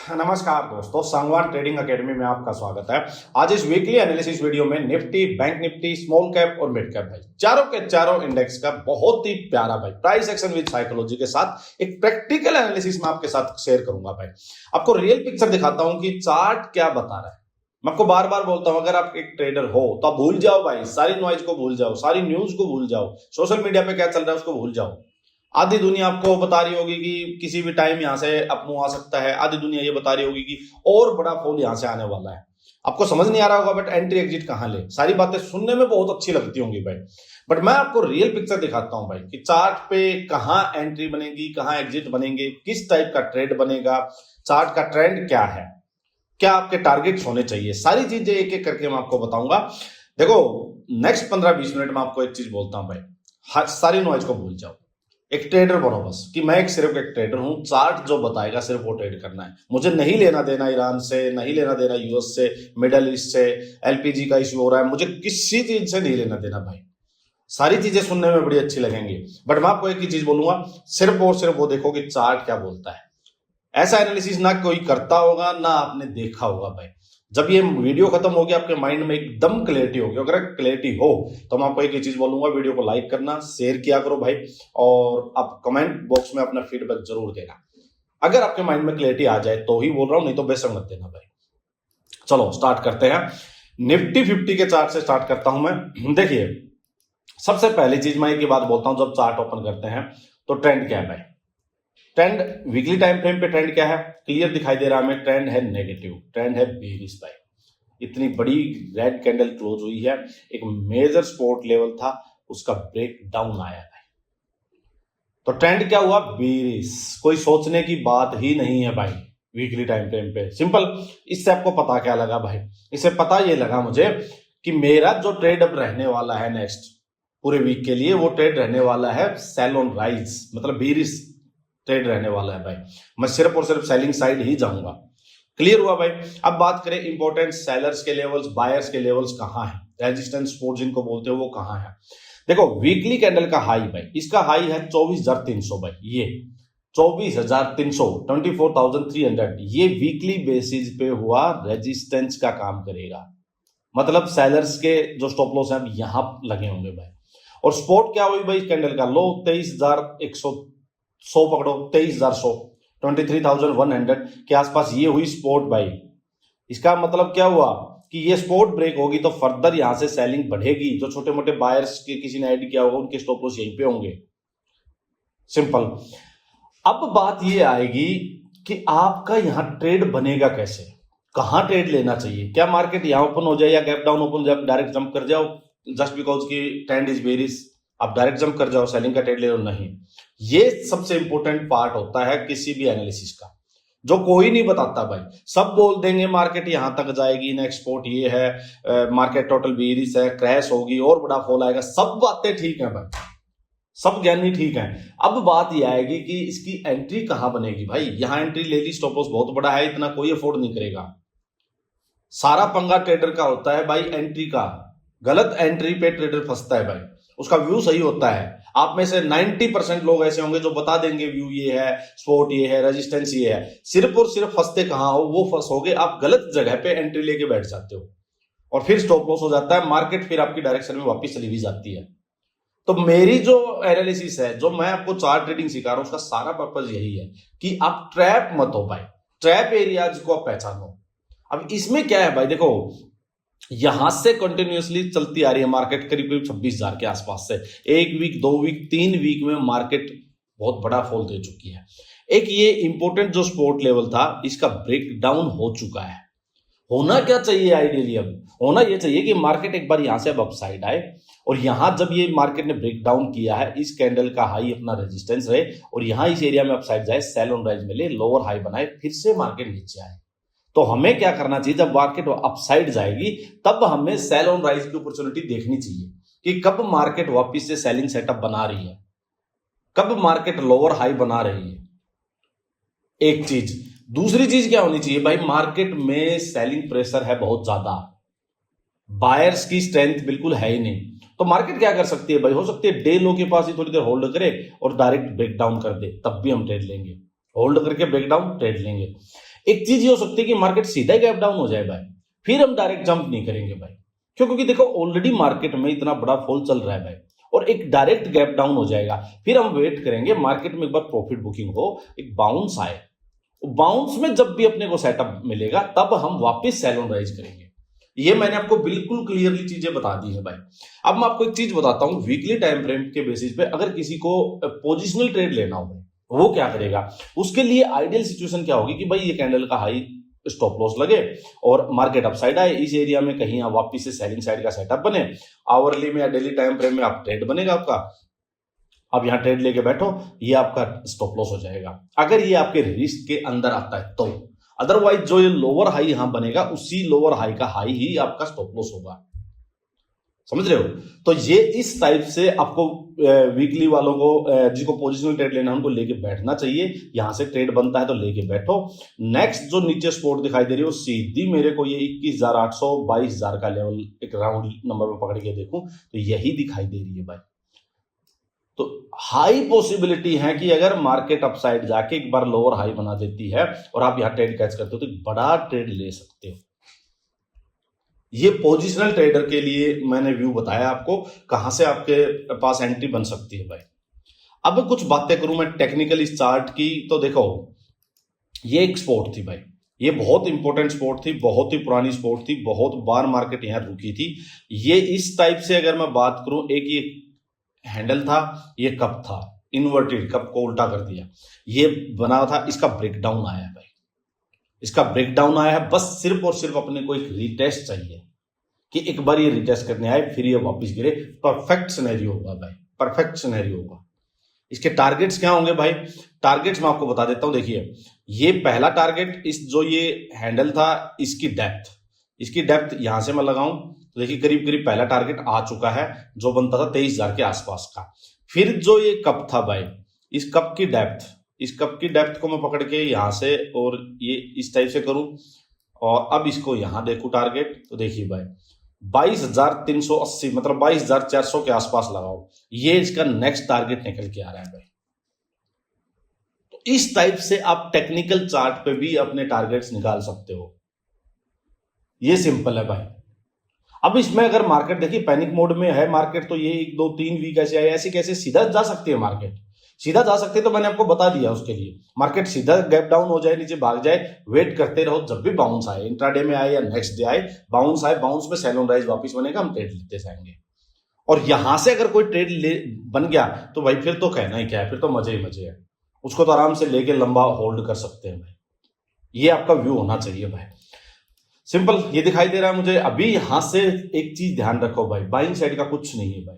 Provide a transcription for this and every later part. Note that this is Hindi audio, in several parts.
नमस्कार दोस्तों, सांगवान ट्रेडिंग एकेडमी में आपका स्वागत है। आज इस वीकली एनालिसिस वीडियो में Nifty, bank Nifty, small cap और मिड कैप भाई चारों के चारों इंडेक्स का बहुत ही प्यारा भाई प्राइस एक्शन विद साइकोलॉजी के साथ एक प्रैक्टिकल एनालिसिस में आपके साथ शेयर करूंगा भाई। आपको रियल पिक्चर दिखाता हूं कि चार्ट क्या बता रहा है। मैं आपको बार बार बोलता हूं, अगर आप एक ट्रेडर हो तो आप भूल जाओ भाई, सारी नॉइज को भूल जाओ, सारी न्यूज को भूल जाओ, सोशल मीडिया पे क्या चल रहा है उसको भूल जाओ। आधी दुनिया आपको बता रही होगी कि किसी भी टाइम यहां से अप मूव आ सकता है, आधी दुनिया ये बता रही होगी कि और बड़ा फॉल यहां से आने वाला है। आपको समझ नहीं आ रहा होगा बट एंट्री एग्जिट कहां ले, सारी बातें सुनने में बहुत अच्छी लगती होंगी भाई, बट मैं आपको रियल पिक्चर दिखाता हूं भाई कि चार्ट पे कहां एंट्री बनेगी, कहां एग्जिट बनेंगे, किस टाइप का ट्रेड बनेगा, चार्ट का ट्रेंड क्या है, क्या आपके टारगेट्स होने चाहिए, सारी चीजें एक एक करके मैं आपको बताऊंगा। देखो, नेक्स्ट 15-20 मिनट में आपको एक चीज बोलता हूं भाई, सारी नॉइज को भूल जाओ, एक ट्रेडर बनो बस, कि मैं सिर्फ एक ट्रेडर हूं, चार्ट जो बताएगा सिर्फ वो ट्रेड करना है। मुझे नहीं लेना देना ईरान से, नहीं लेना देना यूएस से, मिडल ईस्ट से, एलपीजी का इश्यू हो रहा है, मुझे किसी चीज से नहीं लेना देना भाई। सारी चीजें सुनने में बड़ी अच्छी लगेंगी बट मैं आपको एक ही चीज बोलूंगा, सिर्फ और सिर्फ वो देखो कि चार्ट क्या बोलता है। ऐसा एनालिसिस ना कोई करता होगा ना आपने देखा होगा भाई। जब ये वीडियो खत्म होगी आपके माइंड में एकदम क्लैरिटी होगी। अगर क्लैरिटी हो तो मैं आपको एक ही चीज बोलूंगा, वीडियो को लाइक करना, शेयर किया करो भाई, और आप कमेंट बॉक्स में अपना फीडबैक जरूर देना। अगर आपके माइंड में क्लैरिटी आ जाए तो ही बोल रहा हूं, नहीं तो बेशक मत देना भाई। चलो स्टार्ट करते हैं। निफ्टी 50 के चार्ट से स्टार्ट करता हूं मैं। देखिए, सबसे पहली चीज मैं एक ही बात बोलता हूं, जब चार्ट ओपन करते हैं तो ट्रेंड क्या है भाई। ट्रेंड वीकली टाइम फ्रेम पे ट्रेंड क्या है, क्लियर दिखाई दे रहा है हमें, ट्रेंड है नेगेटिव, ट्रेंड है बेरिश भाई। इतनी बड़ी रेड कैंडल क्लोज हुई है, एक मेजर सपोर्ट लेवल था, उसका ब्रेक डाउन आया भाई, तो ट्रेंड क्या हुआ, बेरिश। कोई सोचने की बात ही नहीं है भाई वीकली टाइम फ्रेम पे, सिंपल। इससे आपको पता क्या लगा भाई, इससे पता ये लगा मुझे कि मेरा जो ट्रेड अब रहने वाला है नेक्स्ट पूरे वीक के लिए, वो ट्रेड रहने वाला है सेल ऑन राइज, मतलब बेरिश ट्रेड रहने वाला है भाई। मैं सिर्फ और सिर्फ सेलिंग साइड ही जाऊंगा। क्लियर हुआ भाई। अब बात करें इंपॉर्टेंट सेलर्स के लेवल्स, बायर्स के लेवल्स कहां है, रेजिस्टेंस सपोर्ट जिनको बोलते हो वो कहां है। देखो, वीकली कैंडल का हाई भाई, इसका हाई है 24,300 भाई, ये 24,300, 24,300, ये वीकली बेसिस पे हुआ रेजिस्टेंस का काम करेगा। मतलब सेलर्स के जो स्टॉप लॉस है यहां लगे होंगे भाई। और स्पॉट क्या हुई भाई, कैंडल का लो 23,100 पकड़ो, 23,100, 23,100 के आसपास ये हुई स्पॉट भाई। इसका मतलब क्या हुआ कि ये स्पॉट ब्रेक होगी तो फर्दर यहां से सेलिंग बढ़ेगी। जो छोटे मोटे बायर्स के किसी ने ऐड किया होगा उनके स्टॉप लॉस यहीं पे होंगे, सिंपल। अब बात ये आएगी कि आपका यहां ट्रेड बनेगा कैसे, कहां ट्रेड लेना चाहिए। क्या मार्केट यहां ओपन हो जाए या गैप डाउन ओपन हो जाए डायरेक्ट जंप कर जाओ जस्ट बिकॉज की ट्रेंड इज बेरिश, आप डायरेक्ट जंप कर जाओ सेलिंग का ट्रेड ले लो, नहीं। ये सबसे इंपॉर्टेंट पार्ट होता है किसी भी एनालिसिस का, जो कोई नहीं बताता भाई। सब बोल देंगे मार्केट यहां तक जाएगी, नेक्स्ट स्पॉट ये है, मार्केट टोटल बेरिश है, क्रैश होगी और बड़ा फॉल आएगा, सब बातें ठीक है भाई, सब ज्ञानी ठीक है। अब बात यह आएगी कि इसकी एंट्री कहां बनेगी भाई। यहां एंट्री ले ली, स्टॉप लॉस बहुत बड़ा है, इतना कोई अफोर्ड नहीं करेगा। सारा पंगा ट्रेडर का होता है भाई एंट्री का। गलत एंट्री पे ट्रेडर फंसता है भाई, उसका व्यू सही होता है। आप में से 90% लोग ऐसे होंगे जो बता देंगे व्यू ये है, स्पॉट ये है, रेजिस्टेंस ये है, सिर्फ और सिर्फ फंसते कहां हो, वो फंसोगे आप गलत जगह पे एंट्री लेके बैठ जाते हो और फिर स्टॉप लॉस हो जाता है, मार्केट फिर आपकी डायरेक्शन में वापस चली भी जाती है। तो मेरी जो एनालिसिस है, जो मैं आपको चार्ट ट्रेडिंग सिखा रहा हूं, उसका सारा पर्पज यही है कि आप ट्रैप मत हो भाई, ट्रैप एरियाज को आप पहचानो। अब इसमें क्या है भाई, देखो यहां से कंटिन्यूअसली चलती आ रही है मार्केट करीब करीब 26,000 के आसपास से, एक वीक, 2 वीक, 3 वीक में मार्केट बहुत बड़ा फॉल दे चुकी है। एक ये इंपॉर्टेंट जो सपोर्ट लेवल था इसका ब्रेक डाउन हो चुका है। होना क्या चाहिए आइडियली, अब होना यह चाहिए कि मार्केट एक बार यहां से अब अपसाइड आए और यहां जब ये मार्केट ने ब्रेक डाउन किया है, इस कैंडल का हाई अपना रेजिस्टेंस रहे और यहां इस एरिया में अपसाइड जाए, सेल ऑन राइज मिले, लोअर हाई बनाए, फिर से मार्केट नीचे आए। तो हमें क्या करना चाहिए, जब मार्केट अपसाइड जाएगी तब हमें सेल ऑन राइज की अपॉर्चुनिटी देखनी चाहिए कि कब मार्केट वापस से सेलिंग सेटअप बना रही है, कब मार्केट लोअर हाई बना रही है। एक चीज, दूसरी चीज क्या होनी चाहिए भाई, मार्केट में सेलिंग प्रेशर है बहुत ज्यादा, बायर्स की स्ट्रेंथ बिल्कुल है ही नहीं। तो मार्केट क्या कर सकती है भाई, हो सकती है डे लो के पास ही थोड़ी देर होल्ड करे और डायरेक्ट ब्रेक डाउन कर दे, तब भी हम ट्रेड लेंगे। होल्ड करके ब्रेक डाउन ट्रेड लेंगे। एक चीज ये हो सकती है कि मार्केट सीधा गैप डाउन हो जाए भाई, फिर हम डायरेक्ट जंप नहीं करेंगे भाई। क्यों? क्योंकि देखो ऑलरेडी मार्केट में इतना बड़ा फॉल चल रहा है भाई, और एक डायरेक्ट गैप डाउन हो जाएगा, फिर हम वेट करेंगे मार्केट में एक बार प्रॉफिट बुकिंग हो, एक बाउंस आए, बाउंस में जब भी अपने को सेटअप मिलेगा तब हम वापस सेल ऑन राइज करेंगे। ये मैंने आपको बिल्कुल क्लियरली चीजें बता दी है भाई। अब मैं आपको एक चीज बताता हूं, वीकली टाइम फ्रेम के बेसिस पे अगर किसी को पोजिशनल ट्रेड लेना हो वो क्या करेगा। उसके लिए आइडियल सिचुएशन क्या होगी कि भाई ये कैंडल का हाई स्टॉप लॉस लगे और मार्केट अपसाइड आए, इस एरिया में कहीं आप वापिस से सेलिंग साइड का सेटअप बने, आवरली में या डेली टाइम फ्रेम में आप ट्रेड बनेगा आपका, अब यहां ट्रेड लेके बैठो, ये आपका स्टॉप लॉस हो जाएगा अगर ये आपके रिस्क के अंदर आता है तो। अदरवाइज जो ये लोअर हाई यहां बनेगा उसी लोअर हाई का हाई ही आपका स्टॉप लॉस होगा, समझ रहे हो। तो ये इस टाइप से आपको वीकली वालों को जिसको पोजिशनल ट्रेड लेना है उनको लेके बैठना चाहिए। यहां से ट्रेड बनता है तो लेके बैठो। नेक्स्ट जो नीचे स्पॉट दिखाई दे रही है वो सीधी मेरे को ये 21,800 22,000 का लेवल एक राउंड नंबर में पकड़ के देखूं तो यही दिखाई दे रही है भाई। तो हाई पॉसिबिलिटी है कि अगर मार्केट अपसाइड जाके एक बार लोअर हाई बना देती है और आप यहां ट्रेड कैच करते हो तो एक बड़ा ट्रेड ले सकते हो। ये पोजिशनल ट्रेडर के लिए मैंने व्यू बताया आपको, कहां से आपके पास एंट्री बन सकती है भाई। अब कुछ बातें करूं मैं टेक्निकल इस चार्ट की, तो देखो ये एक स्पोर्ट थी भाई, ये बहुत इंपॉर्टेंट स्पोर्ट थी, बहुत ही पुरानी स्पोर्ट थी, बहुत बार मार्केट यहां रुकी थी। ये इस टाइप से अगर मैं बात करूं, एक ये हैंडल था, ये कप था, इन्वर्टेड कप को उल्टा कर दिया, ये बना था, इसका ब्रेकडाउन आया है भाई, इसका ब्रेकडाउन आया है। बस सिर्फ और सिर्फ अपने को एक रीटेस्ट चाहिए कि एक बार ये रीटेस्ट करने आए फिर ये वापस गिरे। परफेक्ट सिनेरियो होगा भाई, परफेक्ट सिनेरियो होगा। इसके टारगेट्स क्या होंगे भाई? टारगेट्स मैं आपको बता देता हूं। देखिए ये पहला टारगेट, इस जो ये हैंडल था इसकी डेप्थ यहां से मैं लगाऊं तो देखिए करीब करीब पहला टारगेट आ चुका है जो बनता था 23,000 के आसपास का। फिर जो ये कप था भाई, इस कप की डेप्थ को मैं पकड़ के यहां से और ये इस टाइप से करूं और अब इसको यहां देखूं टारगेट, तो देखिए भाई 22,380 मतलब 22,400 के आसपास लगाओ, ये इसका नेक्स्ट टारगेट निकल के आ रहा है भाई। तो इस टाइप से आप टेक्निकल चार्ट पे भी अपने टारगेट्स निकाल सकते हो, ये सिंपल है भाई। अब इसमें अगर मार्केट देखिए पैनिक मोड में है मार्केट, तो ये 1 2 3 वीक ऐसे आए, ऐसे कैसे सीधा जा सकती है मार्केट, सीधा जा सकते तो मैंने आपको बता दिया। उसके लिए मार्केट सीधा गैप डाउन हो जाए, नीचे भाग जाए, वेट करते रहो, जब भी बाउंस आए, इंट्राडे में आए या नेक्स्ट डे आए, बाउंस आए, बाउंस में सेल ऑन राइज वापस बनेगा, हम ट्रेड लेते जाएंगे। और यहां से अगर कोई ट्रेड ले बन गया तो भाई फिर तो कहना ही क्या है, फिर तो मजे ही मजे है, उसको तो आराम से लेके लंबा होल्ड कर सकते हैं भाई। ये आपका व्यू होना चाहिए भाई, सिंपल। ये दिखाई दे रहा है मुझे अभी। यहां से एक चीज ध्यान रखो भाई, बाइंग साइड का कुछ नहीं है भाई,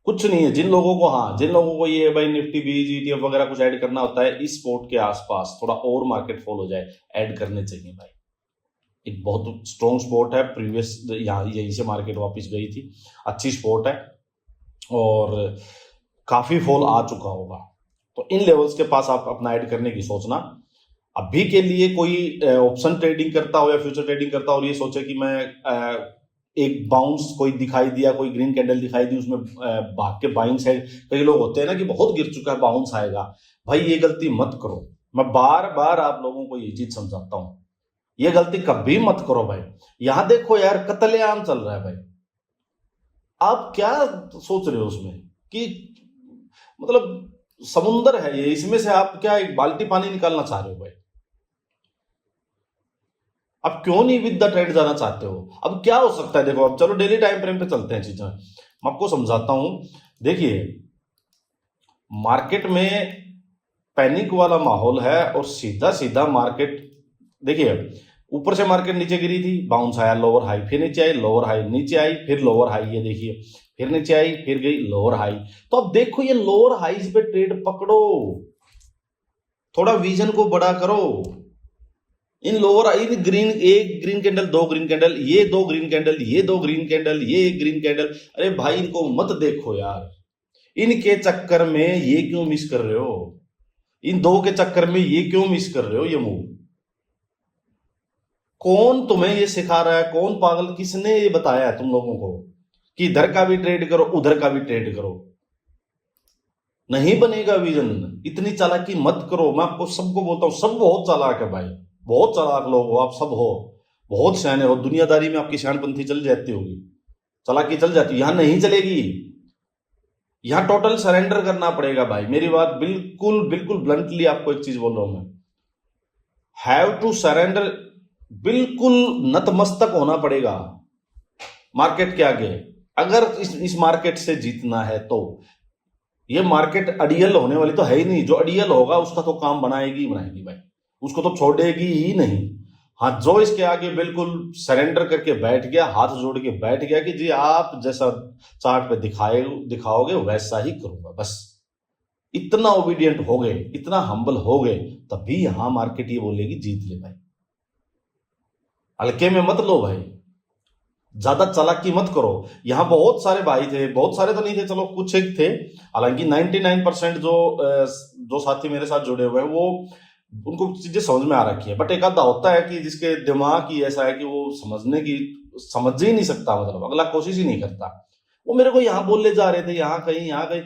कुछ नहीं है। जिन लोगों को ये भाई निफ्टी बीज ETF वगैरह कुछ ऐड करना होता है, इस स्पोर्ट के आसपास थोड़ा और मार्केट फॉल हो जाए, ऐड करने चाहिए भाई। एक बहुत स्ट्रॉन्ग स्पोर्ट है, प्रीवियस यहाँ यहीं से मार्केट वापस गई थी, अच्छी स्पोर्ट है और काफी फॉल आ चुका होगा। तो इन लेवल्स के पास आप अपना ऐड करने की सोचना। अभी के लिए कोई ऑप्शन ट्रेडिंग करता हो या फ्यूचर ट्रेडिंग करता हो और ये सोचे कि मैं एक बाउंस कोई दिखाई दिया, कोई ग्रीन कैंडल दिखाई दी, उसमें भाग के बाइंग साइड, कई लोग होते हैं ना कि बहुत गिर चुका है बाउंस आएगा, भाई ये गलती मत करो। मैं बार बार आप लोगों को ये चीज समझाता हूं, ये गलती कभी मत करो भाई। यहां देखो यार कत्लेआम चल रहा है भाई, आप क्या सोच रहे हो उसमें कि मतलब समुंदर है ये, इसमें से आप क्या एक बाल्टी पानी निकालना चाह रहे हो भाई? अब क्यों नहीं विद द ट्रेंड जाना चाहते हो? अब क्या हो सकता है, देखो अब चलो डेली टाइम फ्रेम पे चलते हैं चीजें, मैं आपको समझाता हूं। देखिए मार्केट में पैनिक वाला माहौल है और सीधा सीधा मार्केट, देखिए ऊपर से मार्केट नीचे गिरी थी, बाउंस आया, लोअर हाई, फिर नीचे आई, लोअर हाई, नीचे आई, फिर लोअर हाई, ये देखिए फिर नीचे आई, फिर गई लोअर हाई। तो अब देखो ये लोअर हाईज पे ट्रेड पकड़ो, थोड़ा विजन को बड़ा करो। इन लोअर इन ग्रीन, एक ग्रीन कैंडल, 2 ग्रीन कैंडल, ये 2 ग्रीन कैंडल, ये 2 ग्रीन कैंडल, ये एक ग्रीन कैंडल, अरे भाई इनको मत देखो यार, इनके चक्कर में ये क्यों मिस कर रहे हो? इन 2 के चक्कर में ये क्यों मिस कर रहे हो? ये मूव कौन तुम्हें ये सिखा रहा है? कौन पागल, किसने ये बताया है तुम लोगों को कि इधर का भी ट्रेड करो, उधर का भी ट्रेड करो? नहीं बनेगा विजन। इतनी चालाकी मत करो। मैं आपको सबको बोलता हूं, सब बहुत चालाक है भाई, बहुत चालाक लोग हो आप, सब हो बहुत सियाने हो। दुनियादारी में आपकी सियानपंथी चल जाती होगी, चालाकी चल जाती है, यहां नहीं चलेगी। यहां टोटल सरेंडर करना पड़ेगा भाई। मेरी बात बिल्कुल बिल्कुल ब्लंटली आपको एक चीज बोल रहा हूं मैं, हैव टू सरेंडर, बिल्कुल नतमस्तक होना पड़ेगा मार्केट के आगे। अगर इस मार्केट से जीतना है तो ये मार्केट अड़ियल होने वाली तो है ही नहीं। जो अड़ियल होगा उसका तो काम बनाएगी ही बनाएगी भाई, उसको तो छोड़ेगी ही नहीं। हाँ, जो इसके आगे बिल्कुल सरेंडर करके बैठ गया, हाथ जोड़ के बैठ गया कि जी आप जैसा चार्ट पे दिखाओगे वैसा ही करूंगा, बस इतना ओबीडियंट हो गए, इतना हम्बल हो गए, तभी यहां मार्केट ये बोलेगी जीत ले भाई। हल्के में मत लो भाई, ज्यादा चालाकी मत करो। यहां बहुत सारे भाई थे, बहुत सारे तो नहीं थे, चलो कुछ एक थे, हालांकि 99% जो साथी मेरे साथ जुड़े हुए हैं वो उनको चीजें समझ में आ रखी है। बट एक आधा होता है कि जिसके दिमाग ही ऐसा है कि वो समझ ही नहीं सकता, मतलब अगला कोशिश ही नहीं करता। वो मेरे को यहाँ बोलने जा रहे थे, यहाँ कहीं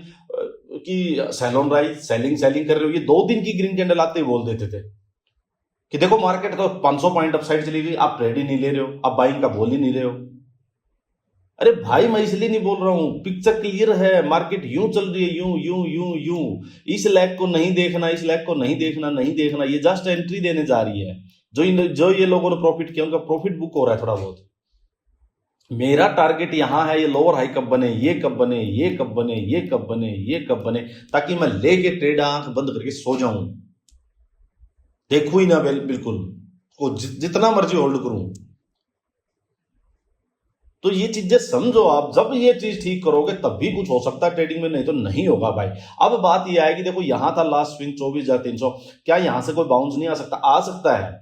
कि सैलोन राइज सेलिंग कर रहे हो। ये 2 दिन की ग्रीन कैंडल आते ही बोल देते थे कि देखो मार्केट तो 500 पॉइंट अपसाइड चली गई, आप ट्रेड ही नहीं ले रहे हो, आप बाइंग का बोल ही नहीं रहे हो। अरे भाई मैं इसलिए नहीं बोल रहा हूं, पिक्चर क्लियर है, मार्केट यूं चल रही है, यूं यूं यूं यूं। इस लैग को नहीं देखना, इस लैग को नहीं देखना, ये जस्ट एंट्री देने जा रही है। जो ये लोगों ने प्रॉफिट किया उनका प्रॉफिट बुक हो रहा है थोड़ा बहुत। मेरा टारगेट यहां है, ये लोअर हाई कब बने, ये कब बने, ये कब बने, ये कब बने, ये कब बने, ताकि मैं लेके ट्रेड आंख बंद करके सो जाऊं, देखू ही ना बिल्कुल, को जितना मर्जी होल्ड करूं। तो ये चीजें समझो आप, जब ये चीज ठीक करोगे तब भी कुछ हो सकता है ट्रेडिंग में, नहीं तो नहीं होगा भाई। अब बात ये आएगी, देखो यहां था लास्ट स्विंग 24,300, क्या यहां से कोई बाउंस नहीं आ सकता? आ सकता है।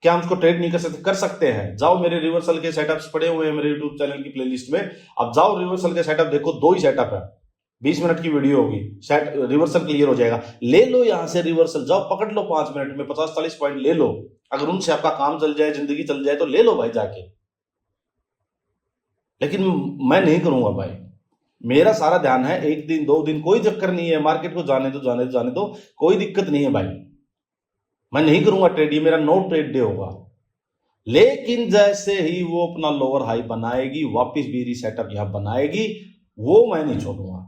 क्या हम उसको ट्रेड नहीं कर सकते? कर सकते हैं। जाओ, मेरे रिवर्सल के सेटअप्स पड़े हुए हैं मेरे यूट्यूब चैनल की प्लेलिस्ट में, अब जाओ रिवर्सल के सेटअप देखो, 2 ही सेटअप है, 20 मिनट की वीडियो होगी, रिवर्सल क्लियर हो जाएगा। ले लो यहां से रिवर्सल, जाओ पकड़ लो 5 मिनट में 50-40 पॉइंट ले लो। अगर उनसे आपका काम चल जाए, जिंदगी चल जाए, तो ले लो भाई जाके। लेकिन मैं नहीं करूंगा भाई, मेरा सारा ध्यान है 1 दिन 2 दिन, कोई चक्कर नहीं है, मार्केट को जाने दो, कोई दिक्कत नहीं है भाई। मैं नहीं करूंगा ट्रेड, ये मेरा नो ट्रेड डे होगा। लेकिन जैसे ही वो अपना लोअर हाई बनाएगी, वापस बेरी सेटअप यहां बनाएगी, वो मैं नहीं छोड़ूंगा,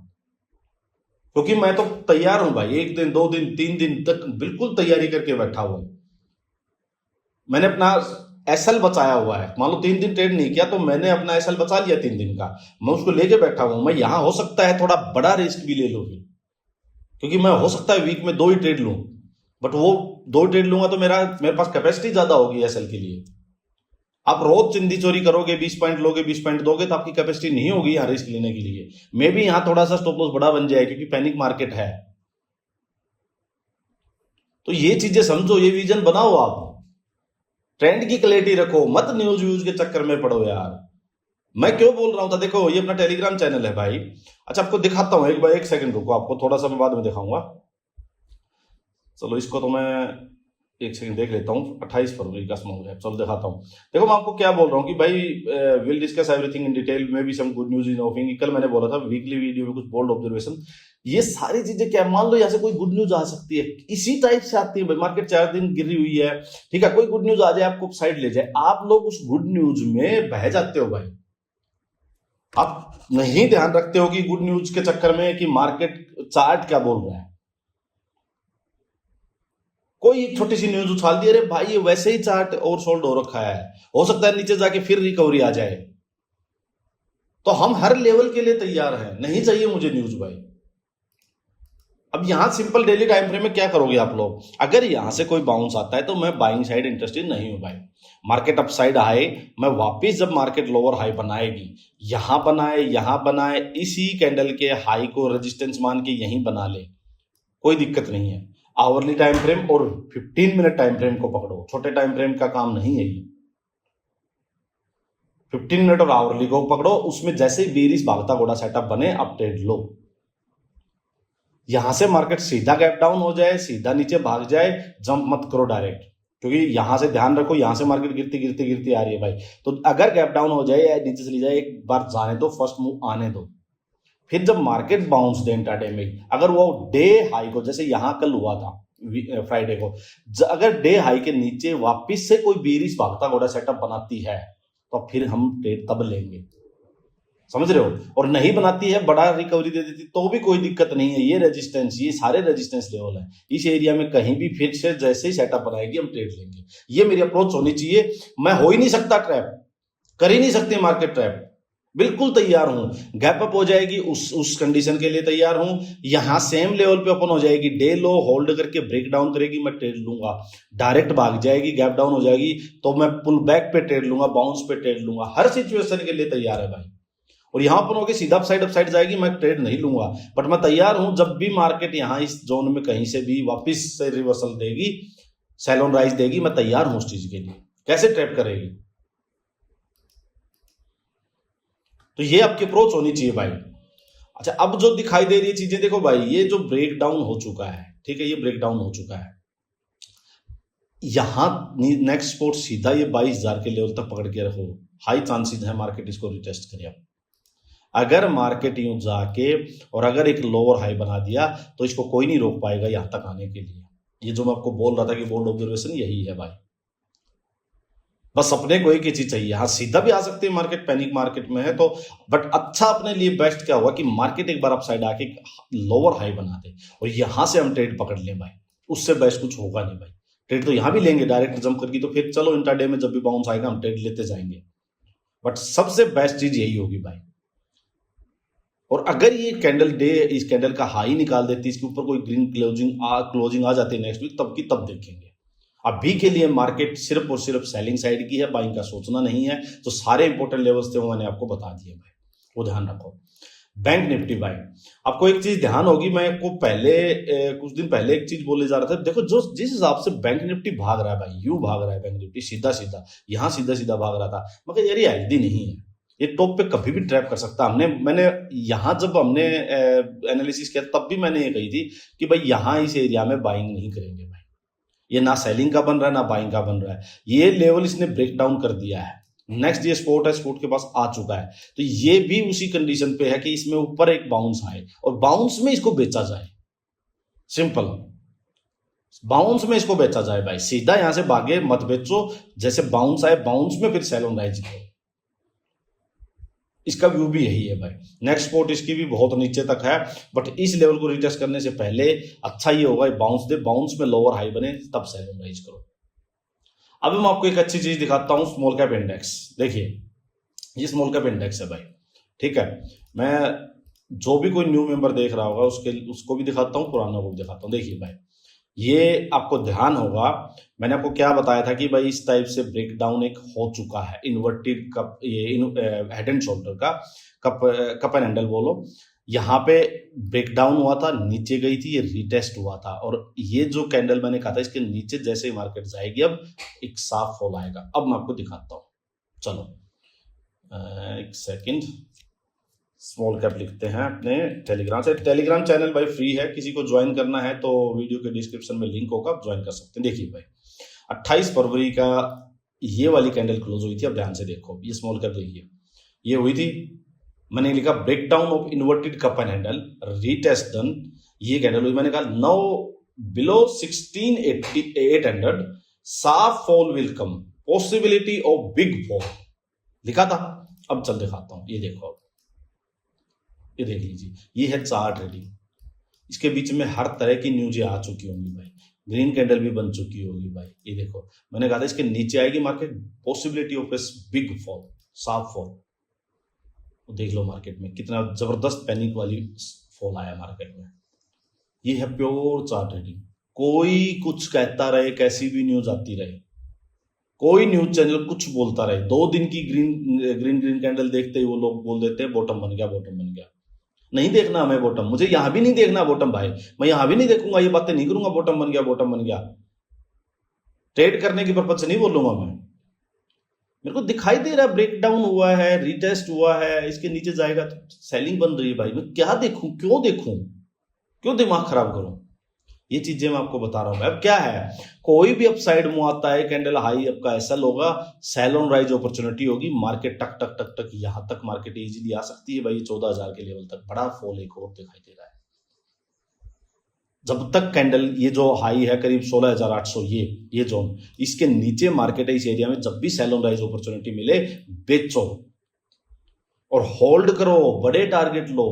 क्योंकि मैं तो तैयार हूं भाई। 1 दिन 2 दिन 3 दिन तक बिल्कुल तैयारी करके बैठा हुआ। मैंने अपना एसएल बचाया हुआ है। मान लो 3 दिन ट्रेड नहीं किया तो मैंने अपना एसएल बचा लिया 3 दिन का, मैं उसको लेके बैठा हूं। मैं यहां हो सकता है थोड़ा बड़ा रिस्क भी ले लूं, क्योंकि मैं हो सकता है वीक में 2 ही ट्रेड लूं, बट वो 2 ट्रेड लूंगा तो मेरे पास कैपेसिटी ज्यादा होगी एसएल के लिए। आप रोज चिंदी चोरी करोगे, 20 पॉइंट लोगे, 20 पॉइंट दोगे, तो आपकी कैपेसिटी नहीं होगी यहां रिस्क लेने के लिए। मे भी यहां थोड़ा सा स्टॉप लॉस बड़ा बन जाए, क्योंकि पैनिक मार्केट है। तो ये चीजें समझो, ये विजन बनाओ आप, ट्रेंड की क्लैरिटी रखो, मत न्यूज व्यूज के चक्कर में पड़ो यार। मैं क्यों बोल रहा हूं था, देखो ये अपना टेलीग्राम चैनल है भाई। अच्छा आपको दिखाता हूं, एक सेकंड रुको, आपको थोड़ा सा मैं बाद में दिखाऊंगा। चलो इसको तो मैं 1 सेकंड देख लेता हूं। 28 फरवरी का स्मॉल गैप, चलो दिखाता हूं। देखो मैं आपको क्या बोल रहा हूं कि भाई will discuss everything in detail, may be some good news in offing. कल मैंने बोला था वीकली वीडियो में कुछ बोल्ड ऑब्जर्वेशन, ये सारी चीजें क्या, मान लो यहाँ से कोई गुड न्यूज आ सकती है, इसी टाइप से आती है भाई। मार्केट 4 दिन गिरी हुई है, ठीक है, कोई गुड न्यूज आ जाए, आपको साइड ले जाए, आप लोग उस गुड न्यूज में बह जाते हो भाई। आप नहीं ध्यान रखते हो कि गुड न्यूज के चक्कर में कि मार्केट चार्ट क्या बोल रहा है। कोई एक छोटी सी न्यूज उछाल दी, अरे भाई ये वैसे ही चार्ट ओवरसोल्ड हो रखा है, हो सकता है नीचे जाके फिर रिकवरी आ जाए। तो हम हर लेवल के लिए तैयार हैं, नहीं चाहिए मुझे न्यूज भाई। अब यहां सिंपल डेली टाइम फ्रेम में क्या करोगे आप लोग, अगर यहां से कोई बाउंस आता है तो मैं बाइंग साइड इंटरेस्टेड नहीं हूं भाई। मार्केट अप साइड हाई, मैं वापिस जब मार्केट लोअर हाई बनाएगी, यहां बनाए, इसी कैंडल के हाई को रेजिस्टेंस मान के यहीं बना ले, कोई दिक्कत नहीं है। आवरली टाइम फ्रेम और 15 मिनट टाइम फ्रेम को पकड़ो, छोटे टाइम फ्रेम का काम नहीं है ये। 15 मिनट और आवरली को पकड़ो, उसमें जैसे ही बेरिश भागता घोड़ा सेटअप बने, आप ट्रेड लो। यहां से मार्केट सीधा गैप डाउन हो जाए, सीधा नीचे भाग जाए, जंप मत करो डायरेक्ट, क्योंकि यहां से ध्यान रखो, यहां से मार्केट गिरती आ रही है भाई। तो अगर गैप डाउन हो जाए या नीचे चली जाए, एक बार जाने दो, फर्स्ट मूव आने दो, फिर जब मार्केट बाउंस दे इंट्राडे में, अगर वो डे हाई को, जैसे यहां कल हुआ था फ्राइडे को, अगर डे हाई के नीचे वापस से कोई बेरिश भागता घोड़ा सेटअप बनाती है तो फिर हम ट्रेड तब लेंगे, समझ रहे हो। और नहीं बनाती है, बड़ा रिकवरी दे देती तो भी कोई दिक्कत नहीं है। ये रेजिस्टेंस, ये सारे रेजिस्टेंस लेवल है, इस एरिया में कहीं भी फिर से जैसे ही सेटअप बनाएगी हम ट्रेड लेंगे। ये मेरी अप्रोच होनी चाहिए। मैं हो ही नहीं सकता ट्रैप, कर ही नहीं सकती मार्केट ट्रैप, बिल्कुल तैयार हूं। गैप अप हो जाएगी उस कंडीशन के लिए तैयार हूं। यहां सेम लेवल पे ओपन हो जाएगी, डे लो होल्ड करके ब्रेक डाउन करेगी, मैं ट्रेड लूंगा। डायरेक्ट भाग जाएगी, गैप डाउन हो जाएगी तो मैं पुल बैक पे ट्रेड लूंगा, बाउंस पे ट्रेड लूंगा। हर सिचुएशन के लिए तैयार है भाई। और यहां ओपन होगी सीधा अपसाइड जाएगी, मैं ट्रेड नहीं लूंगा, बट मैं तैयार हूं। जब भी मार्केट यहां इस जोन में कहीं से भी वापस से रिवर्सल देगी, सेल ऑन राइज देगी, मैं तैयार हूं उस चीज के लिए। कैसे ट्रेड करेगी, तो ये आपकी अप्रोच होनी चाहिए भाई। अच्छा, अब जो दिखाई दे रही है चीजें देखो भाई, ये जो ब्रेक डाउन हो चुका है, ठीक है, ये ब्रेक डाउन हो चुका है। यहां नेक्स्ट सपोर्ट सीधा ये 22,000 के लेवल तक पकड़ के रखो, हाई चांसेस है मार्केट इसको रिटेस्ट करे। अगर मार्केट यूं जाके और अगर एक लोअर हाई बना दिया तो इसको कोई नहीं रोक पाएगा यहां तक आने के लिए। ये जो मैं आपको बोल रहा था कि बोल्ड ऑब्जर्वेशन यही है भाई। बस अपने को एक ही चीज चाहिए, यहां सीधा भी आ सकती है मार्केट, पैनिक मार्केट में है तो, बट अच्छा अपने लिए बेस्ट क्या हुआ कि मार्केट एक बार अपसाइड आके लोअर हाई बना दे और यहां से हम ट्रेड पकड़ लें भाई। उससे बेस्ट कुछ होगा नहीं भाई। ट्रेड तो यहां भी लेंगे डायरेक्ट जंप करके, तो फिर चलो इंट्राडे में जब भी बाउंस आएगा हम ट्रेड लेते जाएंगे, बट सबसे बेस्ट चीज यही होगी भाई। और अगर ये कैंडल डे इस कैंडल का हाई निकाल देती, इसके ऊपर कोई ग्रीन क्लोजिंग आ जाती है नेक्स्ट वीक, तब की तब देखेंगे। अभी के लिए मार्केट सिर्फ और सिर्फ सेलिंग साइड की है, बाइंग का सोचना नहीं है। तो सारे इंपॉर्टेंट लेवल्स थे वो मैंने आपको बता दिए भाई, वो ध्यान रखो। बैंक निफ्टी भाई, आपको एक चीज ध्यान होगी, मैं आपको कुछ दिन पहले एक चीज बोले जा रहा था। देखो जो जिस हिसाब से बैंक निफ्टी भाग रहा है भाई, यूं भाग रहा है बैंक निफ्टी सीधा सीधा, यहां सीधा सीधा भाग रहा था, मगर यार ये हेल्दी नहीं है। ये टॉप पे कभी भी ट्रैप कर सकता। मैंने यहां जब हमने एनालिसिस किया तब भी मैंने ये कही थी कि भाई यहां इस एरिया में बाइंग नहीं करेंगे भाई। ये ना सेलिंग का बन रहा है ना बाइंग का बन रहा है। ये लेवल इसने ब्रेक डाउन कर दिया है। नेक्स्ट ये स्पोर्ट है, स्पोर्ट के पास आ चुका है, तो ये भी उसी कंडीशन पे है कि इसमें ऊपर एक बाउंस आए और बाउंस में इसको बेचा जाए। सिंपल, बाउंस में इसको बेचा जाए भाई। सीधा यहां से भागे मत बेचो, जैसे बाउंस आए बाउंस में फिर सेल ऑन राइज करो। इसका व्यू भी यही है भाई। नेक्स्ट सपोर्ट इसकी भी बहुत नीचे तक है, बट इस लेवल को रिटेस्ट करने से पहले अच्छा ये होगा बाउंस दे, बाउंस में लोअर हाई बने तब सेल ऑन राइज करो। अब मैं आपको एक अच्छी चीज दिखाता हूं, स्मॉल कैप इंडेक्स। देखिए ये स्मॉल कैप इंडेक्स है भाई, ठीक है। मैं जो भी कोई न्यू मेंबर देख रहा होगा उसको भी दिखाता हूं, पुराना को भी दिखाता हूं। देखिए भाई, ये आपको ध्यान होगा, मैंने आपको क्या बताया था कि भाई इस टाइप से ब्रेक डाउन एक हो चुका है, इन्वर्टेड कप, ये हेड एंड शोल्डर का कप एंड हैंडल बोलो। यहाँ पे ब्रेक डाउन हुआ था, नीचे गई थी, ये रिटेस्ट हुआ था, और ये जो कैंडल मैंने कहा था इसके नीचे जैसे ही मार्केट जाएगी अब एक साफ फॉल आएगा। अब मैं आपको दिखाता हूं, चलो एक सेकंड। स्मॉल कैप लिखते हैं अपने टेलीग्राम से। टेलीग्राम चैनल भाई फ्री है, किसी को ज्वाइन करना है तो वीडियो के डिस्क्रिप्शन में लिंक होगा, आप ज्वाइन कर सकते हैं। देखिए भाई 28 फरवरी का ये वाली कैंडल क्लोज हुई थी, अब ध्यान से देखो। ये स्मॉल कैप देखिए, ये हुई थी, मैंने लिखा break down of inverted cup and handle, retest done. ये कैंडल हुई, मैंने कहा नो बिलो 16,800 साफ fall will come, possibility of big fall लिखा था। अब चल दिखाता हूं, ये देखो, ये देख लीजिए, ये है चार्ट रेडिंग। इसके बीच में हर तरह की न्यूज आ चुकी होंगी भाई, ग्रीन कैंडल भी बन चुकी होगी भाई। ये देखो, मैंने कहा था इसके नीचे आएगी market, possibility of a big fall, साफ फॉल। देख लो मार्केट में कितना जबरदस्त पैनिक वाली फॉल आया मार्केट में। ये है प्योर चार्ट रेडिंग। कोई कुछ कहता रहे, कैसी भी न्यूज आती रहे, कोई न्यूज चैनल कुछ बोलता रहे, 2 दिन की ग्रीन कैंडल देखते ही वो लोग बोल देते हैं बॉटम बन गया, बॉटम बन गया। नहीं देखना हमें बॉटम, मुझे यहां भी नहीं देखना बॉटम भाई, मैं यहां भी नहीं देखूंगा, ये बातें नहीं करूंगा बॉटम बन गया, बॉटम बन गया। ट्रेड करने की पर्पज से नहीं बोलूंगा मैं। मेरे को दिखाई दे रहा है ब्रेक डाउन हुआ है, रिटेस्ट हुआ है, इसके नीचे जाएगा तो सेलिंग बन रही है भाई। मैं क्या देखूं, क्यों देखूं, क्यों दिमाग खराब करूं। ये चीजें मैं आपको बता रहा हूं। अब क्या है, कोई भी अपसाइड मूव आता है, कैंडल हाई आपका एसएल होगा, सेल ऑन राइज अपॉर्चुनिटी होगी, मार्केट टक टक टक टक यहां तक मार्केट इजीली आ सकती है भाई, 14,000 के लेवल तक बड़ा फॉल एक और दिखाई दे रहा है। जब तक कैंडल ये जो हाई है करीब 16,800 ये जोन, इसके नीचे मार्केट है, इस एरिया में जब भी सेल ऑन राइज अपॉर्चुनिटी मिले बेचो और होल्ड करो, बड़े टारगेट लो।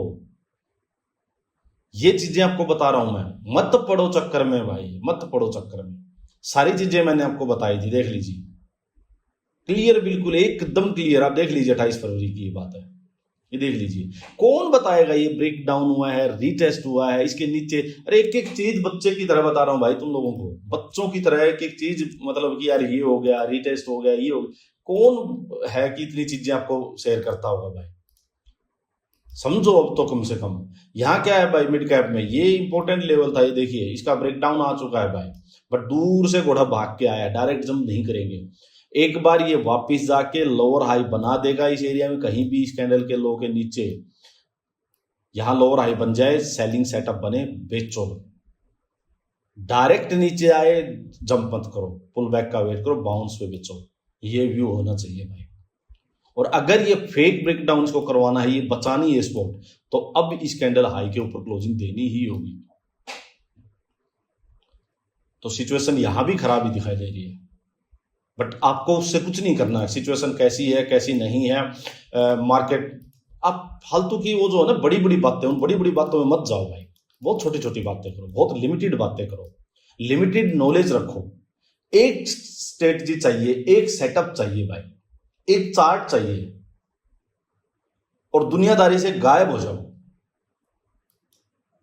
ये चीजें आपको बता रहा हूं मैं, मत पड़ो चक्कर में भाई, मत पड़ो चक्कर में। सारी चीजें मैंने आपको बताई थी, देख लीजिए, क्लियर, बिल्कुल एकदम क्लियर। आप देख लीजिए 28 फरवरी की ये बात है, ये देख लीजिए। कौन बताएगा ये ब्रेक डाउन हुआ है, रीटेस्ट हुआ है, इसके नीचे, अरे एक एक चीज बच्चे की तरह बता रहा हूं भाई तुम लोगों को, बच्चों की तरह एक एक चीज, मतलब कि यार ये हो गया, रीटेस्ट हो गया, ये हो गया। कौन है कि इतनी चीजें आपको शेयर करता होगा भाई, समझो अब तो कम से कम। यहां क्या है भाई, मिड कैप में ये इंपॉर्टेंट लेवल था, ये देखिए इसका ब्रेकडाउन आ चुका है भाई, बट दूर से घोड़ा भाग के आया, डायरेक्ट जंप नहीं करेंगे। एक बार ये वापस जाके लोअर हाई बना देगा इस एरिया में, कहीं भी इस कैंडल के लो के नीचे, यहां लोअर हाई बन जाए, सेलिंग सेटअप बने, बेचो। डायरेक्ट नीचे आए जंप मत करो, पुल बैक का वेट करो, बाउंस पे बेचो। ये व्यू होना चाहिए भाई। और अगर ये फेक ब्रेकडाउन को करवाना है, ये बचानी है स्पॉट, तो अब इस कैंडल हाई के ऊपर क्लोजिंग देनी ही होगी। तो सिचुएशन यहां भी खराब ही दिखाई दे रही है, बट आपको उससे कुछ नहीं करना है। सिचुएशन कैसी है कैसी नहीं है, मार्केट, आप फालतू की वो जो है ना बड़ी बड़ी बातें, उन बड़ी बड़ी बातों में मत जाओ भाई। बहुत छोटी छोटी बातें करो, बहुत लिमिटेड बातें करो, लिमिटेड नॉलेज रखो। एक स्ट्रेटजी चाहिए, एक सेटअप चाहिए भाई, एक चार्ट चाहिए, और दुनियादारी से गायब हो जाओ।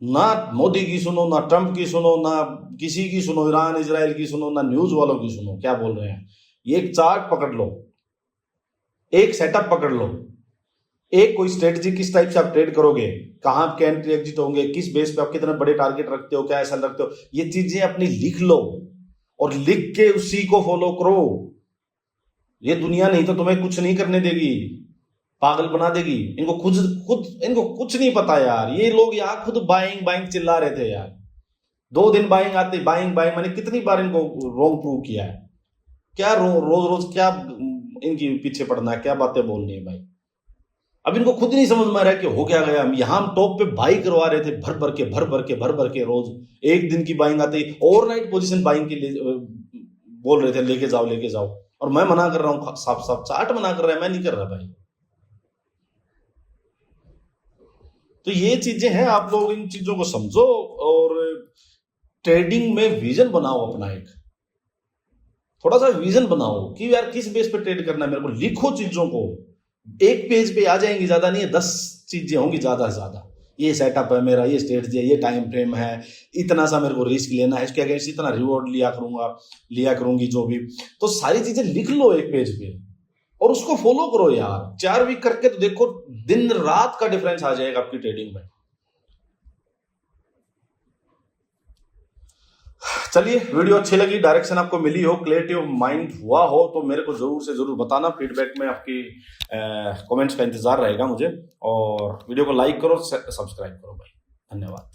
ना मोदी की सुनो, ना ट्रंप की सुनो, ना किसी की सुनो, ईरान इजराइल की सुनो, ना न्यूज वालों की सुनो क्या बोल रहे हैं। ये एक चार्ट पकड़ लो, एक सेटअप पकड़ लो, एक कोई स्ट्रेटजी, किस टाइप से आप ट्रेड करोगे, कहां आपके एंट्री एग्जिट होंगे, किस बेस पे आप कितने बड़े टारगेट रखते हो, क्या ऐसा रखते हो, ये चीजें अपनी लिख लो और लिख के उसी को फॉलो करो। ये दुनिया नहीं तो तुम्हें कुछ नहीं करने देगी, पागल बना देगी। इनको इनको कुछ नहीं पता यार। ये लोग यार खुद बाइंग बाइंग चिल्ला रहे थे यार, 2 दिन बाइंग आते, बाइंग बाइंग, मैंने कितनी बार इनको रॉन्ग प्रूव किया है। क्या रोज रोज क्या इनकी पीछे पड़ना है, क्या बातें बोलनी है भाई। अब इनको खुद नहीं समझ में आ रहा है कि हो क्या गया। यहां हम टॉप पे बाई करवा रहे थे, भर भर के रोज, एक दिन की बाइंग आती, ओवरनाइट पोजीशन बाइंग के लिए बोल रहे थे, लेके जाओ, और मैं मना कर रहा हूं, साफ साफ चार्ट मना कर रहा है, मैं नहीं कर रहा भाई। तो ये चीजें हैं, आप लोग इन चीजों को समझो और ट्रेडिंग में विजन बनाओ अपना, एक थोड़ा सा विजन बनाओ कि यार किस बेस पे ट्रेड करना है मेरे को। लिखो चीजों को, एक पेज पे आ जाएंगी, ज्यादा नहीं है, 10 चीजें होंगी ज्यादा से ज्यादा। ये सेटअप है मेरा, ये स्ट्रेटजी है, ये टाइम फ्रेम है, इतना सा मेरे को रिस्क लेना है, इसके अगेंस्ट इतना रिवॉर्ड लिया करूंगी जो भी। तो सारी चीजें लिख लो एक पेज पे और उसको फॉलो करो यार। 4 वीक करके तो देखो, दिन रात का डिफरेंस आ जाएगा आपकी ट्रेडिंग में। चलिए, वीडियो अच्छी लगी, डायरेक्शन आपको मिली हो, क्लैरिटी ऑफ माइंड हुआ हो, तो मेरे को जरूर से जरूर बताना। फीडबैक में आपकी कमेंट्स का इंतजार रहेगा मुझे, और वीडियो को लाइक करो, सब्सक्राइब करो भाई। धन्यवाद।